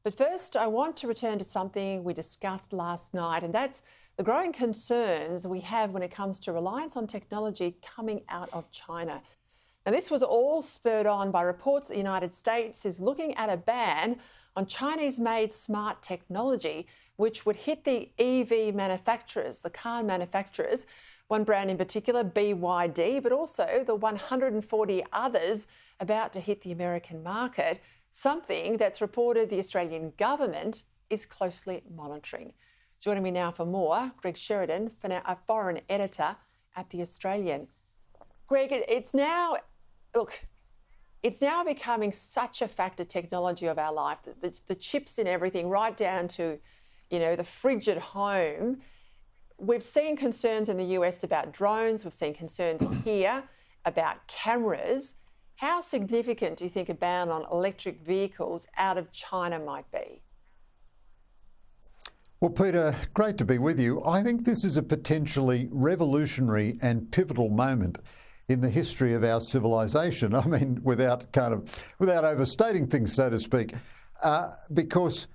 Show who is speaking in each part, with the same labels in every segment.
Speaker 1: But first, I want to return to something we discussed last night, and that's the growing concerns we have when it comes to reliance on technology coming out of China. Now, this was all spurred on by reports that the United States is looking at a ban on Chinese-made smart technology, which would hit the EV manufacturers, the car manufacturers, one brand in particular, BYD, but also the 140 others about to hit the American market, something that's reported the Australian government is closely monitoring. Joining me now for more, Greg Sheridan, a foreign editor at The Australian. Greg, it's now becoming such a factor, technology of our life, the chips in everything, right down to, the fridge at home. We've seen concerns in the US about drones. We've seen concerns here about cameras. How significant do you think a ban on electric vehicles out of China might be?
Speaker 2: Well, Peter, great to be with you. I think this is a potentially revolutionary and pivotal moment in the history of our civilization. I mean, without overstating things, so to speak, because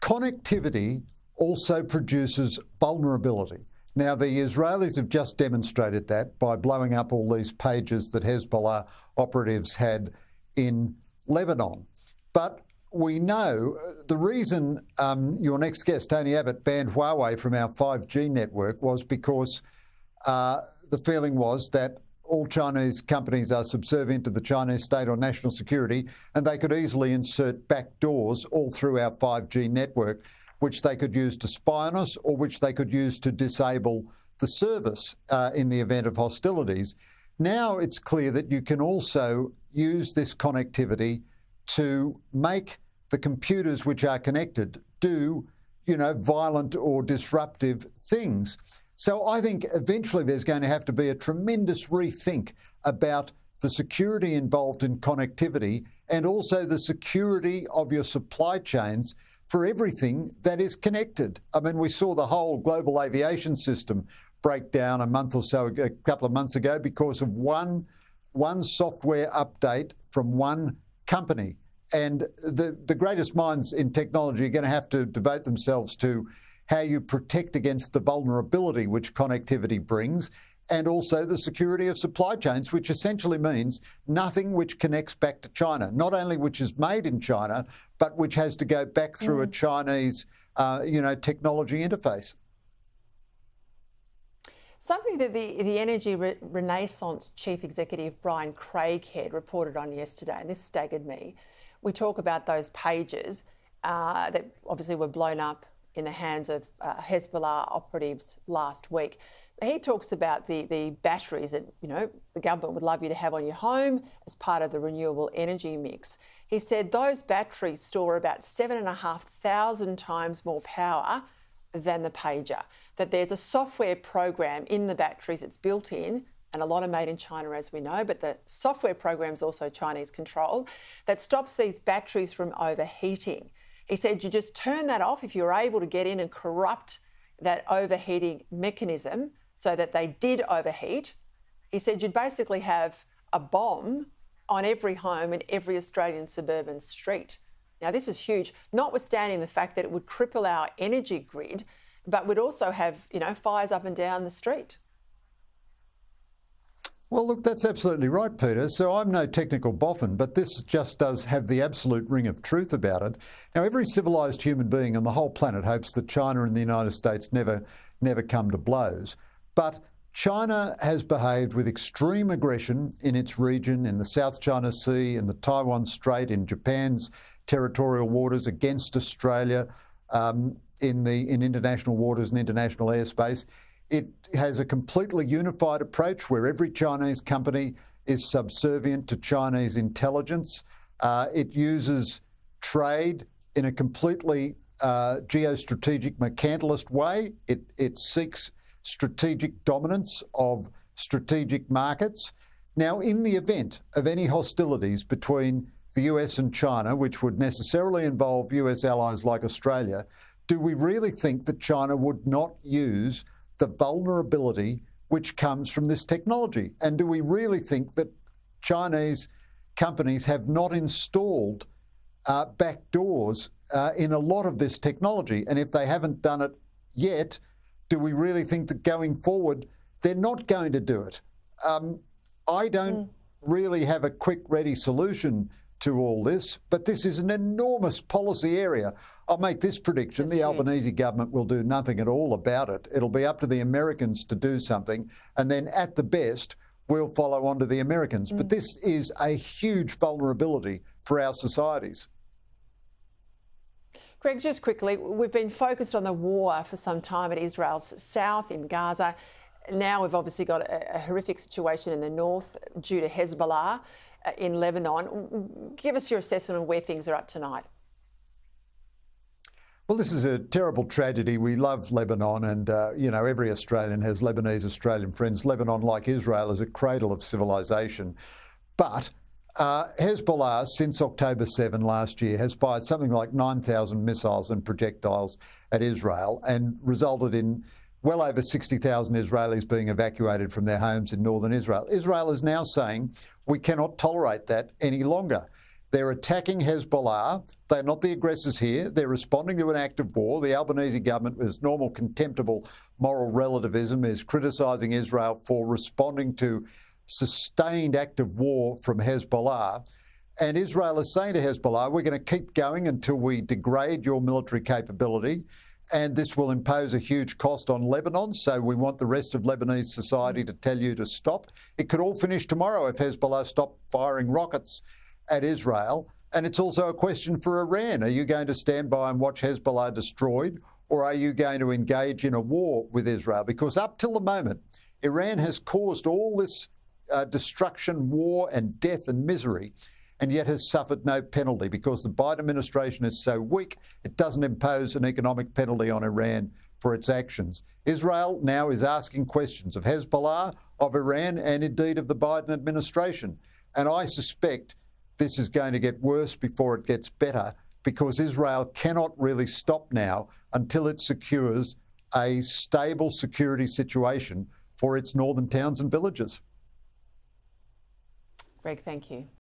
Speaker 2: connectivity also produces vulnerability. Now, the Israelis have just demonstrated that by blowing up all these pages that Hezbollah operatives had in Lebanon. But we know the reason your next guest, Tony Abbott, banned Huawei from our 5G network was because the feeling was that all Chinese companies are subservient to the Chinese state or national security, and they could easily insert backdoors all through our 5G network, which they could use to spy on us or which they could use to disable the service in the event of hostilities. Now it's clear that you can also use this connectivity to make the computers which are connected do, violent or disruptive things. So I think eventually there's going to have to be a tremendous rethink about the security involved in connectivity and also the security of your supply chains for everything that is connected. I mean, we saw the whole global aviation system break down a couple of months ago because of one software update from one company. And the greatest minds in technology are going to have to devote themselves to how you protect against the vulnerability which connectivity brings, and also the security of supply chains, which essentially means nothing which connects back to China, not only which is made in China, but which has to go back through a Chinese, technology interface.
Speaker 1: Something that the Energy Renaissance Chief Executive Brian Craighead reported on yesterday, and this staggered me. We talk about those pages that obviously were blown up in the hands of Hezbollah operatives last week. He talks about the batteries that, the government would love you to have on your home as part of the renewable energy mix. He said those batteries store about 7,500 times more power than the pager, that there's a software program in the batteries that's built in, and a lot are made in China, as we know, but the software program is also Chinese controlled, that stops these batteries from overheating. He said you just turn that off if you're able to get in and corrupt that overheating mechanism so that they did overheat. He said you'd basically have a bomb on every home in every Australian suburban street. Now, this is huge, notwithstanding the fact that it would cripple our energy grid, but would also have, fires up and down the street.
Speaker 2: Well, look, that's absolutely right, Peter. So I'm no technical boffin, but this just does have the absolute ring of truth about it. Now, every civilised human being on the whole planet hopes that China and the United States never come to blows. But China has behaved with extreme aggression in its region, in the South China Sea, in the Taiwan Strait, in Japan's territorial waters, against Australia, in international waters and international airspace. It has a completely unified approach where every Chinese company is subservient to Chinese intelligence. It uses trade in a completely geostrategic mercantilist way. It seeks strategic dominance of strategic markets. Now, in the event of any hostilities between the US and China, which would necessarily involve US allies like Australia, do we really think that China would not use the vulnerability which comes from this technology? And do we really think that Chinese companies have not installed backdoors in a lot of this technology. And if they haven't done it yet, do we really think that going forward they're not going to do it? I don't really have a quick, ready solution to all this, but this is an enormous policy area. I'll make this prediction. The Albanese government will do nothing at all about it. It'll be up to the Americans to do something, and then at the best, we'll follow on to the Americans. But this is a huge vulnerability for our societies.
Speaker 1: Greg, just quickly, we've been focused on the war for some time at Israel's south in Gaza. Now we've obviously got a horrific situation in the north due to Hezbollah in Lebanon. Give us your assessment of where things are at tonight.
Speaker 2: Well, this is a terrible tragedy. We love Lebanon, and, you know, every Australian has Lebanese Australian friends. Lebanon, like Israel, is a cradle of civilization. But Hezbollah, since October 7 last year, has fired something like 9,000 missiles and projectiles at Israel and resulted in well over 60,000 Israelis being evacuated from their homes in northern Israel. Israel is now saying we cannot tolerate that any longer. They're attacking Hezbollah. They're not the aggressors here. They're responding to an act of war. The Albanese government, with its normal contemptible moral relativism, is criticising Israel for responding to sustained act of war from Hezbollah. And Israel is saying to Hezbollah, we're going to keep going until we degrade your military capability, and this will impose a huge cost on Lebanon, so we want the rest of Lebanese society to tell you to stop. It could all finish tomorrow if Hezbollah stopped firing rockets at Israel. And it's also a question for Iran. Are you going to stand by and watch Hezbollah destroyed, or are you going to engage in a war with Israel? Because up till the moment, Iran has caused all this destruction, war and death and misery, and yet has suffered no penalty because the Biden administration is so weak, it doesn't impose an economic penalty on Iran for its actions. Israel now is asking questions of Hezbollah, of Iran, and indeed of the Biden administration. And I suspect this is going to get worse before it gets better, because Israel cannot really stop now until it secures a stable security situation for its northern towns and villages.
Speaker 1: Greg, thank you.